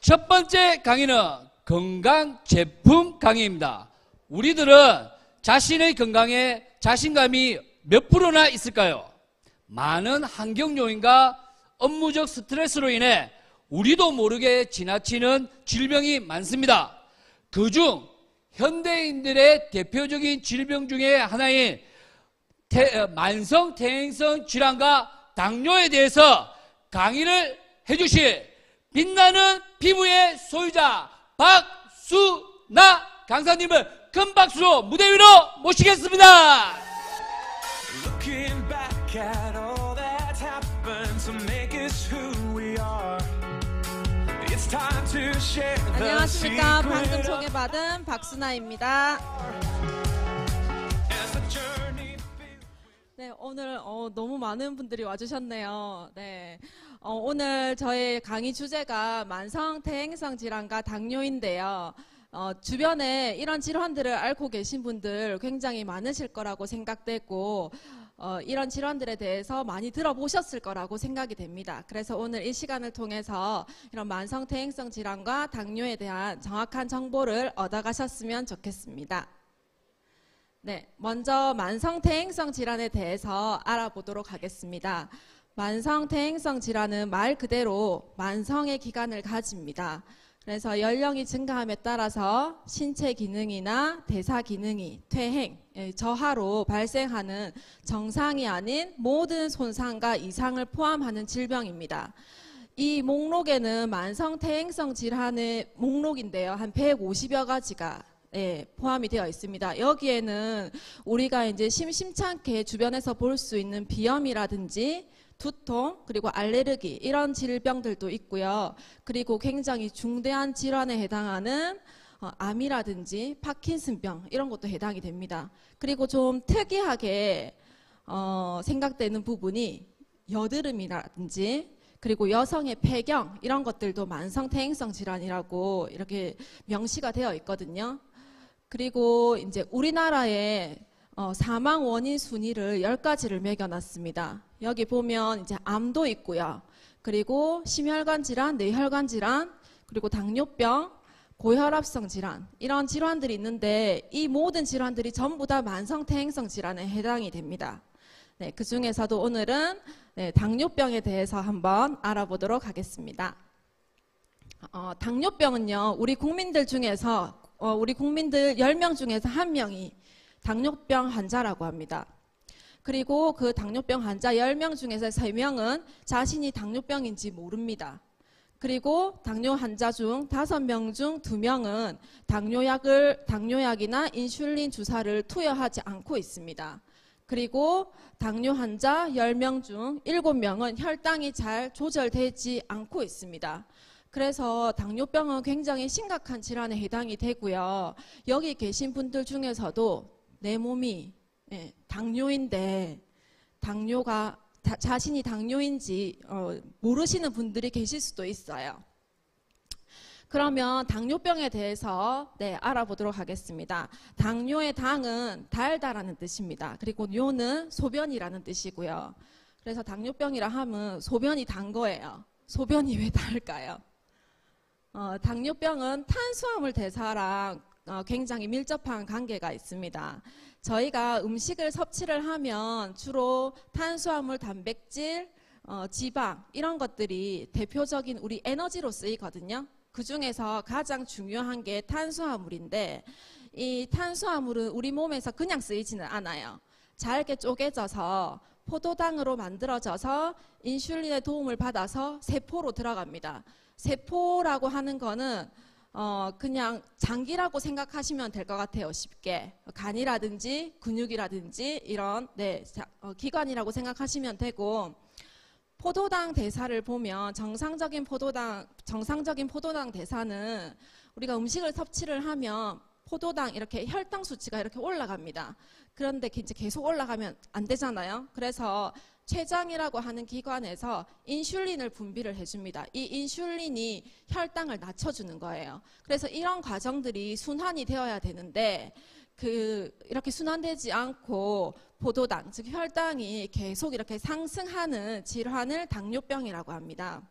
첫 번째 강의는 건강제품 강의입니다. 우리들은 자신의 건강에 자신감이 몇 프로나 있을까요? 많은 환경 요인과 업무적 스트레스로 인해 우리도 모르게 지나치는 질병이 많습니다. 그중 현대인들의 대표적인 질병 중에 하나인 만성 퇴행성 질환과 당뇨에 대해서 강의를 해주실 빛나는 피부의 소유자 박수나 강사님을 큰 박수로 무대 위로 모시겠습니다. Looking back at all that's happened to make us who we are. It's time to share the 안녕하십니까. 방금 secret 소개받은 박순아입니다. as the journey 네, 오늘 너무 많은 분들이 와주셨네요. 네, 오늘 저의 강의 주제가 만성 퇴행성 질환과 당뇨인데요. 주변에 이런 질환들을 앓고 계신 분들 굉장히 많으실 거라고 생각되고 이런 질환들에 대해서 많이 들어보셨을 거라고 생각이 됩니다. 그래서 오늘 이 시간을 통해서 이런 만성 퇴행성 질환과 당뇨에 대한 정확한 정보를 얻어가셨으면 좋겠습니다. 네, 먼저 만성 퇴행성 질환에 대해서 알아보도록 하겠습니다. 만성 퇴행성 질환은 말 그대로 만성의 기간을 가집니다. 그래서 연령이 증가함에 따라서 신체 기능이나 대사 기능이 퇴행, 저하로 발생하는 정상이 아닌 모든 손상과 이상을 포함하는 질병입니다. 이 목록에는 만성 퇴행성 질환의 목록인데요. 한 150여 가지가 포함이 되어 있습니다. 여기에는 우리가 이제 심심찮게 주변에서 볼 수 있는 비염이라든지 두통, 그리고 알레르기 이런 질병들도 있고요. 그리고 굉장히 중대한 질환에 해당하는 암이라든지 파킨슨병 이런 것도 해당이 됩니다. 그리고 좀 특이하게 생각되는 부분이 여드름이라든지 그리고 여성의 폐경 이런 것들도 만성 퇴행성 질환이라고 이렇게 명시가 되어 있거든요. 그리고 이제 우리나라에 사망 원인 순위를 10가지를 매겨놨습니다. 여기 보면 이제 암도 있고요. 그리고 심혈관 질환, 뇌혈관 질환, 그리고 당뇨병, 고혈압성 질환 이런 질환들이 있는데 이 모든 질환들이 전부 다 만성 퇴행성 질환에 해당이 됩니다. 네, 그 중에서도 오늘은 당뇨병에 대해서 한번 알아보도록 하겠습니다. 당뇨병은요, 우리 국민들 중에서 우리 국민들 10명 중에서 1명이 당뇨병 환자라고 합니다. 그리고 그 당뇨병 환자 10명 중에서 3명은 자신이 당뇨병인지 모릅니다. 그리고 당뇨 환자 중 5명 중 2명은 당뇨약이나 인슐린 주사를 투여하지 않고 있습니다. 그리고 당뇨 환자 10명 중 7명은 혈당이 잘 조절되지 않고 있습니다. 그래서 당뇨병은 굉장히 심각한 질환에 해당이 되고요. 여기 계신 분들 중에서도 내 몸이 당뇨인데 자신이 당뇨인지 모르시는 분들이 계실 수도 있어요. 그러면 당뇨병에 대해서 알아보도록 하겠습니다. 당뇨의 당은 달다라는 뜻입니다. 그리고 뇨는 소변이라는 뜻이고요. 그래서 당뇨병이라 하면 소변이 단 거예요. 소변이 왜 달까요? 당뇨병은 탄수화물 대사랑 굉장히 밀접한 관계가 있습니다. 저희가 음식을 섭취를 하면 주로 탄수화물, 단백질, 지방 이런 것들이 대표적인 우리 에너지로 쓰이거든요. 그 중에서 가장 중요한 게 탄수화물인데 이 탄수화물은 우리 몸에서 그냥 쓰이지는 않아요. 잘게 쪼개져서 포도당으로 만들어져서 인슐린의 도움을 받아서 세포로 들어갑니다. 세포라고 하는 거는 그냥 장기라고 생각하시면 될 것 같아요. 쉽게 간이라든지 근육이라든지 이런 기관이라고 생각하시면 되고, 포도당 대사를 보면 정상적인 포도당 대사는 우리가 음식을 섭취를 하면 포도당 이렇게 혈당 수치가 이렇게 올라갑니다. 그런데 이제 계속 올라가면 안 되잖아요. 그래서 췌장이라고 하는 기관에서 인슐린을 분비를 해줍니다. 이 인슐린이 혈당을 낮춰주는 거예요. 그래서 이런 과정들이 순환이 되어야 되는데 이렇게 순환되지 않고 포도당, 즉 혈당이 계속 이렇게 상승하는 질환을 당뇨병이라고 합니다.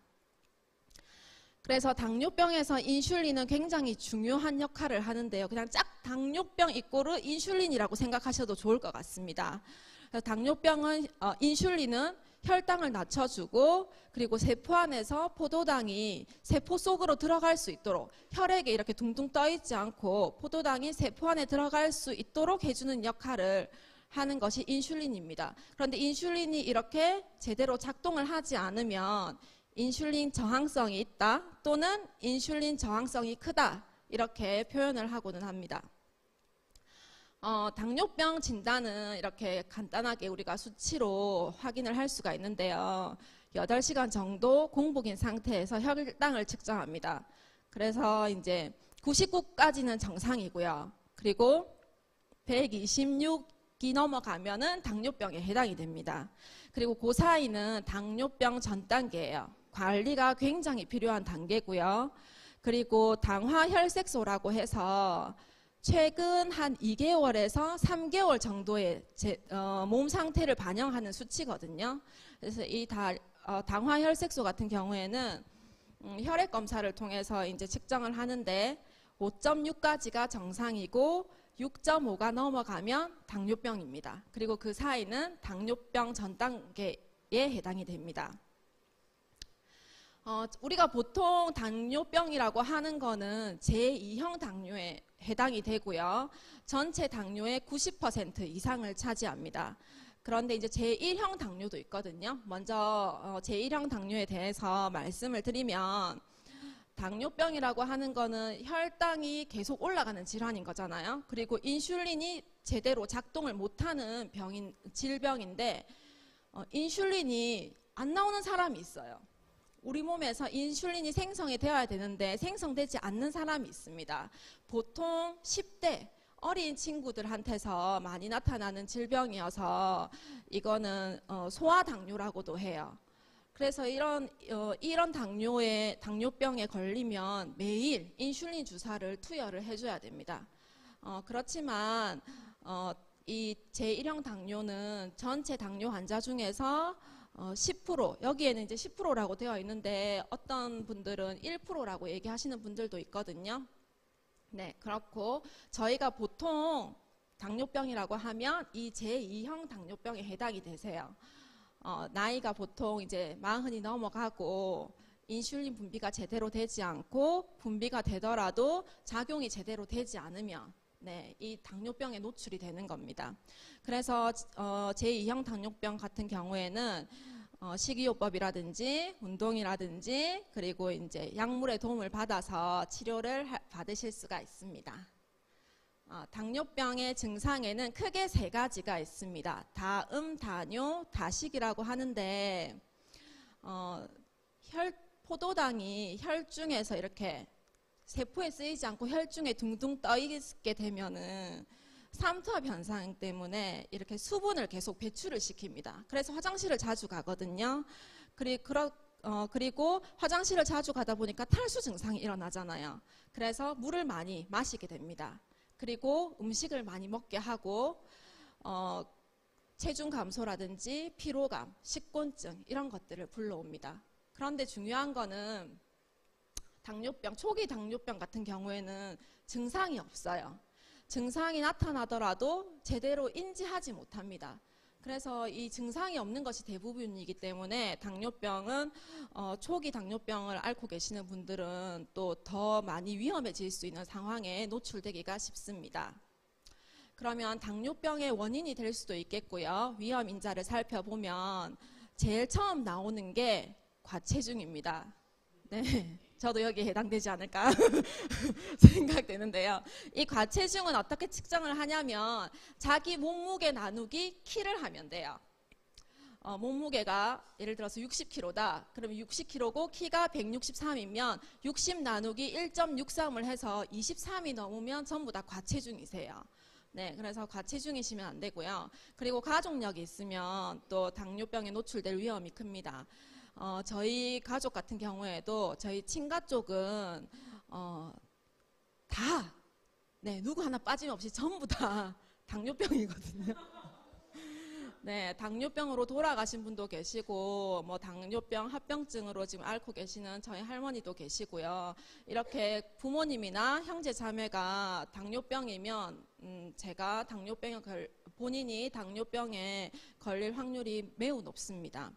그래서 당뇨병에서 인슐린은 굉장히 중요한 역할을 하는데요. 그냥 짝 당뇨병 이꼬르 인슐린이라고 생각하셔도 좋을 것 같습니다. 그래서 당뇨병은 인슐린은 혈당을 낮춰주고 그리고 세포 안에서 포도당이 세포 속으로 들어갈 수 있도록 혈액에 이렇게 둥둥 떠 있지 않고 포도당이 세포 안에 들어갈 수 있도록 해주는 역할을 하는 것이 인슐린입니다. 그런데 인슐린이 이렇게 제대로 작동을 하지 않으면 인슐린 저항성이 있다 또는 인슐린 저항성이 크다 이렇게 표현을 하고는 합니다. 당뇨병 진단은 이렇게 간단하게 우리가 수치로 확인을 할 수가 있는데요. 8시간 정도 공복인 상태에서 혈당을 측정합니다. 그래서 이제 99까지는 정상이고요. 그리고 126이 넘어가면은 당뇨병에 해당이 됩니다. 그리고 그 사이는 당뇨병 전 단계예요. 관리가 굉장히 필요한 단계고요. 그리고 당화혈색소라고 해서 최근 한 2개월에서 3개월 정도의 몸 상태를 반영하는 수치거든요. 그래서 이 당화혈색소 같은 경우에는 혈액 검사를 통해서 이제 측정을 하는데 5.6까지가 정상이고 6.5가 넘어가면 당뇨병입니다. 그리고 그 사이는 당뇨병 전 단계에 해당이 됩니다. 우리가 보통 당뇨병이라고 하는 거는 제2형 당뇨에 해당이 되고요. 전체 당뇨의 90% 이상을 차지합니다. 그런데 이제 제1형 당뇨도 있거든요. 먼저 제1형 당뇨에 대해서 말씀을 드리면 당뇨병이라고 하는 거는 혈당이 계속 올라가는 질환인 거잖아요. 그리고 인슐린이 제대로 작동을 못하는 질병인데 인슐린이 안 나오는 사람이 있어요. 우리 몸에서 인슐린이 생성이 되어야 되는데 생성되지 않는 사람이 있습니다. 보통 10대 어린 친구들한테서 많이 나타나는 질병이어서 이거는 소아당뇨라고도 해요. 그래서 이런 당뇨병에 걸리면 매일 인슐린 주사를 투여를 해줘야 됩니다. 그렇지만 이 제1형 당뇨는 전체 당뇨 환자 중에서 10% 여기에는 이제 10%라고 되어 있는데 어떤 분들은 1%라고 얘기하시는 분들도 있거든요. 네, 그렇고 저희가 보통 당뇨병이라고 하면 이 제2형 당뇨병에 해당이 되세요. 나이가 보통 이제 40이 넘어가고 인슐린 분비가 제대로 되지 않고 분비가 되더라도 작용이 제대로 되지 않으면 네, 이 당뇨병에 노출이 되는 겁니다. 그래서 제2형 당뇨병 같은 경우에는 식이요법이라든지 운동이라든지 그리고 이제 약물의 도움을 받아서 치료를 받으실 수가 있습니다. 당뇨병의 증상에는 크게 3가지가 있습니다. 다음, 다뇨, 다식이라고 하는데 포도당이 혈중에서 이렇게 세포에 쓰이지 않고 혈중에 둥둥 떠 있게 되면은 삼투압 현상 때문에 이렇게 수분을 계속 배출을 시킵니다. 그래서 화장실을 자주 가거든요. 그리고 화장실을 자주 가다 보니까 탈수 증상이 일어나잖아요. 그래서 물을 많이 마시게 됩니다. 그리고 음식을 많이 먹게 하고 체중 감소라든지 피로감, 식곤증 이런 것들을 불러옵니다. 그런데 중요한 거는 초기 당뇨병 같은 경우에는 증상이 없어요. 증상이 나타나더라도 제대로 인지하지 못합니다. 그래서 이 증상이 없는 것이 대부분이기 때문에 당뇨병은 초기 당뇨병을 앓고 계시는 분들은 또 더 많이 위험해질 수 있는 상황에 노출되기가 쉽습니다. 그러면 당뇨병의 원인이 될 수도 있겠고요. 위험 인자를 살펴보면 제일 처음 나오는 게 과체중입니다. 네, 저도 여기에 해당되지 않을까 생각되는데요. 이 과체중은 어떻게 측정을 하냐면 자기 몸무게 나누기 키를 하면 돼요. 몸무게가 예를 들어서 60kg다. 그러면 60kg고 키가 163이면 60 나누기 1.63을 해서 23이 넘으면 전부 다 과체중이세요. 네, 그래서 과체중이시면 안 되고요. 그리고 가족력이 있으면 또 당뇨병에 노출될 위험이 큽니다. 저희 가족 같은 경우에도 저희 친가 쪽은 다 누구 하나 빠짐없이 전부 다 당뇨병이거든요. 네, 당뇨병으로 돌아가신 분도 계시고, 뭐 당뇨병 합병증으로 지금 앓고 계시는 저희 할머니도 계시고요. 이렇게 부모님이나 형제 자매가 당뇨병이면 제가 본인이 당뇨병에 걸릴 확률이 매우 높습니다.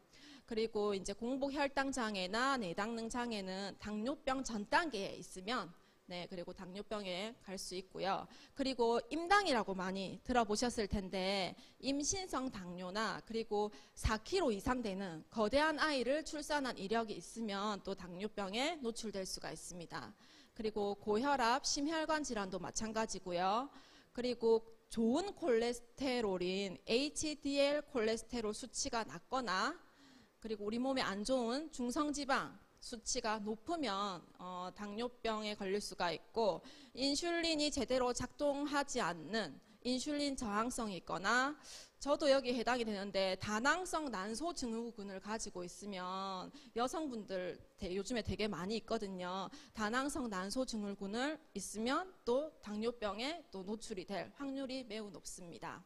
그리고 이제 공복 혈당 장애나 내당능 장애는 당뇨병 전 단계에 있으면 네, 그리고 당뇨병에 갈 수 있고요. 그리고 임당이라고 많이 들어보셨을 텐데 임신성 당뇨나 그리고 4kg 이상 되는 거대한 아이를 출산한 이력이 있으면 또 당뇨병에 노출될 수가 있습니다. 그리고 고혈압, 심혈관 질환도 마찬가지고요. 그리고 좋은 콜레스테롤인 HDL 콜레스테롤 수치가 낮거나 그리고 우리 몸에 안 좋은 중성지방 수치가 높으면 당뇨병에 걸릴 수가 있고 인슐린이 제대로 작동하지 않는 인슐린 저항성이 있거나 저도 여기 해당이 되는데 다낭성 난소 증후군을 가지고 있으면 여성분들 요즘에 되게 많이 있거든요. 다낭성 난소 증후군을 있으면 또 당뇨병에 또 노출이 될 확률이 매우 높습니다.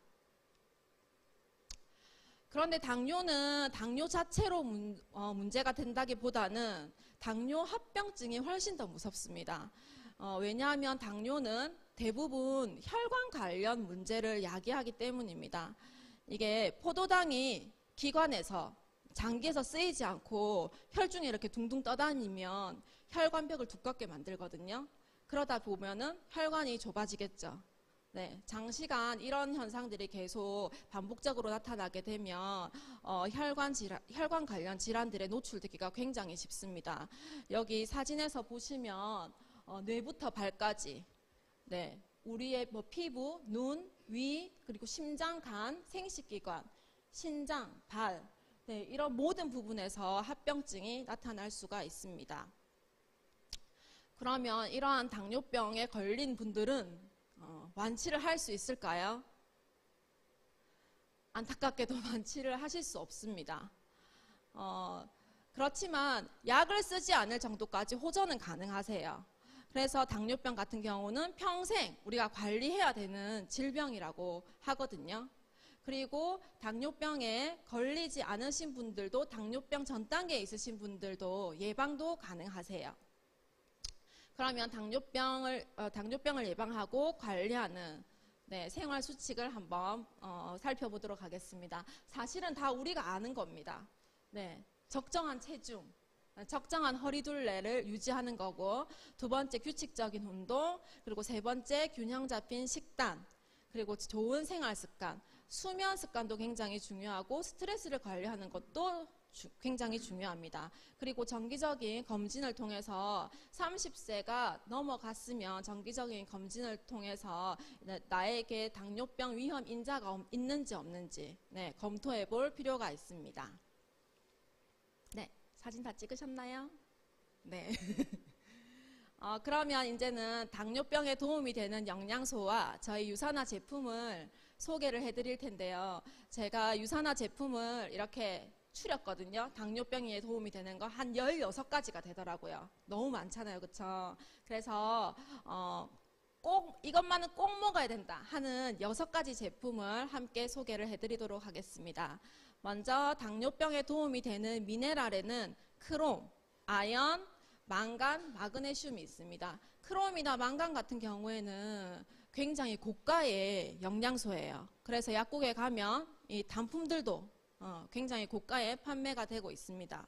그런데 당뇨는 당뇨 자체로 문제가 된다기보다는 당뇨 합병증이 훨씬 더 무섭습니다. 왜냐하면 당뇨는 대부분 혈관 관련 문제를 야기하기 때문입니다. 이게 포도당이 기관에서 장기에서 쓰이지 않고 혈중에 이렇게 둥둥 떠다니면 혈관벽을 두껍게 만들거든요. 그러다 보면은 혈관이 좁아지겠죠. 네, 장시간 이런 현상들이 계속 반복적으로 나타나게 되면 혈관 관련 질환들에 노출되기가 굉장히 쉽습니다. 여기 사진에서 보시면 뇌부터 발까지 네, 우리의 뭐 피부, 눈, 위, 그리고 심장, 간, 생식기관, 신장, 발 네, 이런 모든 부분에서 합병증이 나타날 수가 있습니다. 그러면 이러한 당뇨병에 걸린 분들은 완치를 할 수 있을까요? 안타깝게도 완치를 하실 수 없습니다. 그렇지만 약을 쓰지 않을 정도까지 호전은 가능하세요. 그래서 당뇨병 같은 경우는 평생 우리가 관리해야 되는 질병이라고 하거든요. 그리고 당뇨병에 걸리지 않으신 분들도 당뇨병 전 단계에 있으신 분들도 예방도 가능하세요. 그러면 당뇨병을 예방하고 관리하는 네, 생활 수칙을 한번 살펴보도록 하겠습니다. 사실은 다 우리가 아는 겁니다. 네, 적정한 체중, 적정한 허리둘레를 유지하는 거고, 두 번째 규칙적인 운동, 그리고 세 번째 균형 잡힌 식단, 그리고 좋은 생활 습관, 수면 습관도 굉장히 중요하고 스트레스를 관리하는 것도 굉장히 중요합니다. 그리고 정기적인 검진을 통해서 30세가 넘어갔으면 정기적인 검진을 통해서 나에게 당뇨병 위험 인자가 있는지 없는지 네, 검토해 볼 필요가 있습니다. 네, 사진 다 찍으셨나요? 네. 그러면 이제는 당뇨병에 도움이 되는 영양소와 저희 유산화 제품을 소개를 해드릴 텐데요. 제가 유산화 제품을 이렇게 추렸거든요. 당뇨병에 도움이 되는 거 한 16가지가 되더라고요. 너무 많잖아요. 그쵸? 그래서 꼭 이것만은 꼭 먹어야 된다 하는 6가지 제품을 함께 소개를 해드리도록 하겠습니다. 먼저 당뇨병에 도움이 되는 미네랄에는 크롬, 아연, 망간, 마그네슘이 있습니다. 크롬이나 망간 같은 경우에는 굉장히 고가의 영양소예요. 그래서 약국에 가면 이 단품들도 굉장히 고가에 판매가 되고 있습니다.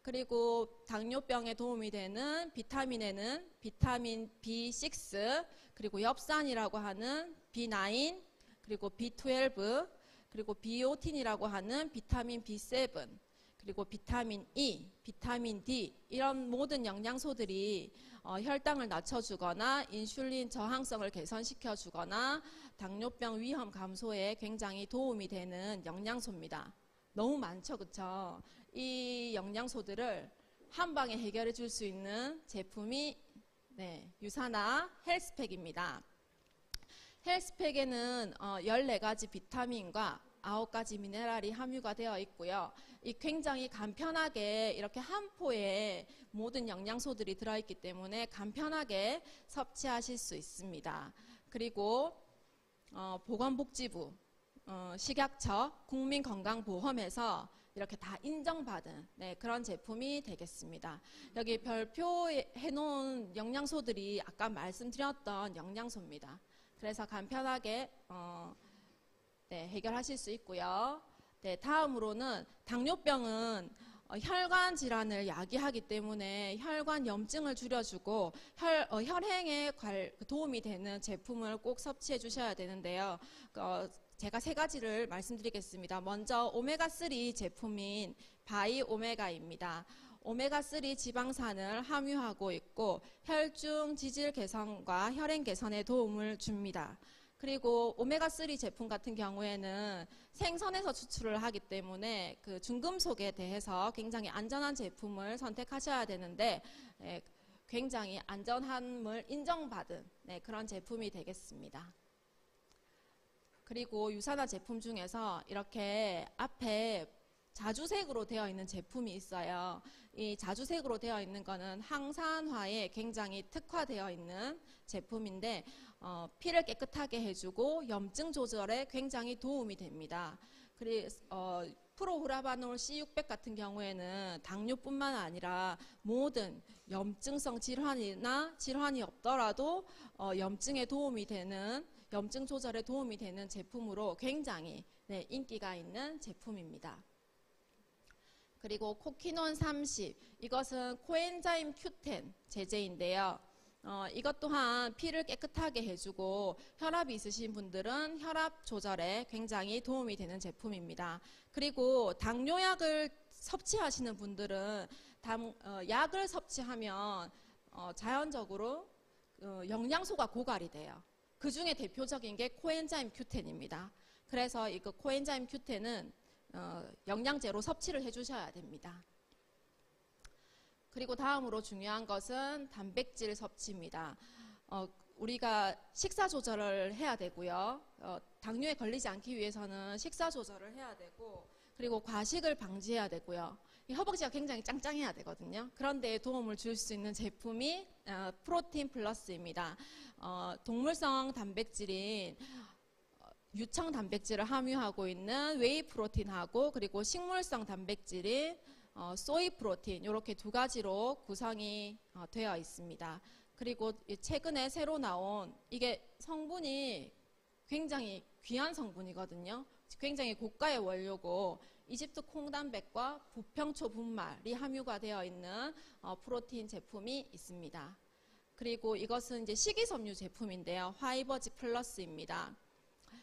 그리고 당뇨병에 도움이 되는 비타민에는 비타민 B6, 그리고 엽산이라고 하는 B9, 그리고 B12, 그리고 비오틴이라고 하는 비타민 B7, 그리고 비타민 E, 비타민 D 이런 모든 영양소들이 혈당을 낮춰주거나 인슐린 저항성을 개선시켜주거나 당뇨병 위험 감소에 굉장히 도움이 되는 영양소입니다. 너무 많죠, 그쵸? 이 영양소들을 한 방에 해결해 줄 수 있는 제품이 네, 유산화 헬스팩입니다. 헬스팩에는 14가지 비타민과 9가지 미네랄이 함유가 되어 있고요. 이 굉장히 간편하게 이렇게 한 포에 모든 영양소들이 들어있기 때문에 간편하게 섭취하실 수 있습니다. 그리고 보건복지부 식약처 국민건강보험에서 이렇게 다 인정받은 그런 제품이 되겠습니다. 여기 별표에 해놓은 영양소들이 아까 말씀드렸던 영양소입니다. 그래서 간편하게 해결하실 수 있고요. 다음으로는 당뇨병은 혈관 질환을 야기하기 때문에 혈관 염증을 줄여주고 혈행에 도움이 되는 제품을 꼭 섭취해 주셔야 되는데요. 제가 3가지를 말씀드리겠습니다. 먼저 오메가3 제품인 바이오메가입니다. 오메가3 지방산을 함유하고 있고 혈중 지질 개선과 혈행 개선에 도움을 줍니다. 그리고 오메가3 제품 같은 경우에는 생선에서 추출을 하기 때문에 그 중금속에 대해서 굉장히 안전한 제품을 선택하셔야 되는데 굉장히 안전함을 인정받은 그런 제품이 되겠습니다. 그리고 유산화 제품 중에서 이렇게 앞에 자주색으로 되어 있는 제품이 있어요. 이 자주색으로 되어 있는 거는 항산화에 굉장히 특화되어 있는 제품인데 피를 깨끗하게 해주고 염증 조절에 굉장히 도움이 됩니다. 그래서 프로후라바놀 C600 같은 경우에는 당뇨뿐만 아니라 모든 염증성 질환이나 질환이 없더라도 염증에 도움이 되는 염증 조절에 도움이 되는 제품으로 굉장히 인기가 있는 제품입니다. 그리고 코키논 30 이것은 코엔자임 Q10 제제인데요. 이것 또한 피를 깨끗하게 해주고 혈압이 있으신 분들은 혈압 조절에 굉장히 도움이 되는 제품입니다. 그리고 당뇨약을 섭취하시는 분들은 약을 섭취하면 자연적으로 영양소가 고갈이 돼요. 그 중에 대표적인 게 코엔자임 Q10입니다. 그래서 이 코엔자임 Q10은 영양제로 섭취를 해주셔야 됩니다. 그리고 다음으로 중요한 것은 단백질 섭취입니다. 우리가 식사 조절을 해야 되고요. 당뇨에 걸리지 않기 위해서는 식사 조절을 해야 되고 그리고 과식을 방지해야 되고요. 이 허벅지가 굉장히 짱짱해야 되거든요. 그런 데 도움을 줄 수 있는 제품이 프로틴 플러스입니다. 동물성 단백질인 유청 단백질을 함유하고 있는 웨이 프로틴하고 그리고 식물성 단백질인 소이 프로틴 이렇게 2가지로 구성이 되어 있습니다. 그리고 최근에 새로 나온 이게 성분이 굉장히 귀한 성분이거든요. 굉장히 고가의 원료고 이집트 콩단백과 부평초 분말이 함유가 되어 있는 프로틴 제품이 있습니다. 그리고 이것은 이제 식이섬유 제품인데요. 화이버지 플러스입니다.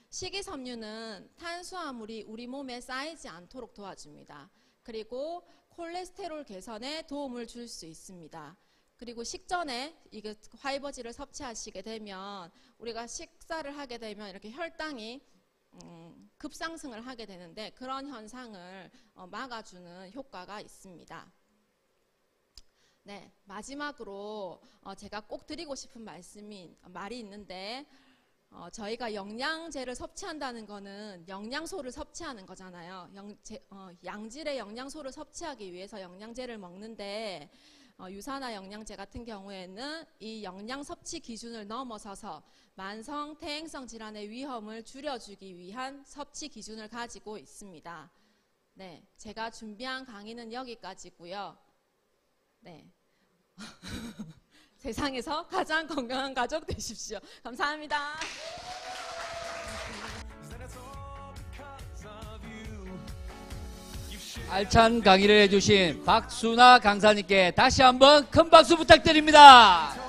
식이섬유는 탄수화물이 우리 몸에 쌓이지 않도록 도와줍니다. 그리고 콜레스테롤 개선에 도움을 줄 수 있습니다. 그리고 식전에 이게 화이버지를 섭취하시게 되면 우리가 식사를 하게 되면 이렇게 혈당이 급상승을 하게 되는데 그런 현상을 막아주는 효과가 있습니다. 네, 마지막으로 제가 꼭 드리고 싶은 말이 있는데 저희가 영양제를 섭취한다는 거는 영양소를 섭취하는 거잖아요. 양질의 영양소를 섭취하기 위해서 영양제를 먹는데 유산화 영양제 같은 경우에는 이 영양 섭취 기준을 넘어서서 만성 퇴행성 질환의 위험을 줄여주기 위한 섭취 기준을 가지고 있습니다. 네, 제가 준비한 강의는 여기까지고요. 네. 세상에서 가장 건강한 가족 되십시오. 감사합니다. 알찬 강의를 해주신 박순아 강사님께 다시 한번 큰 박수 부탁드립니다.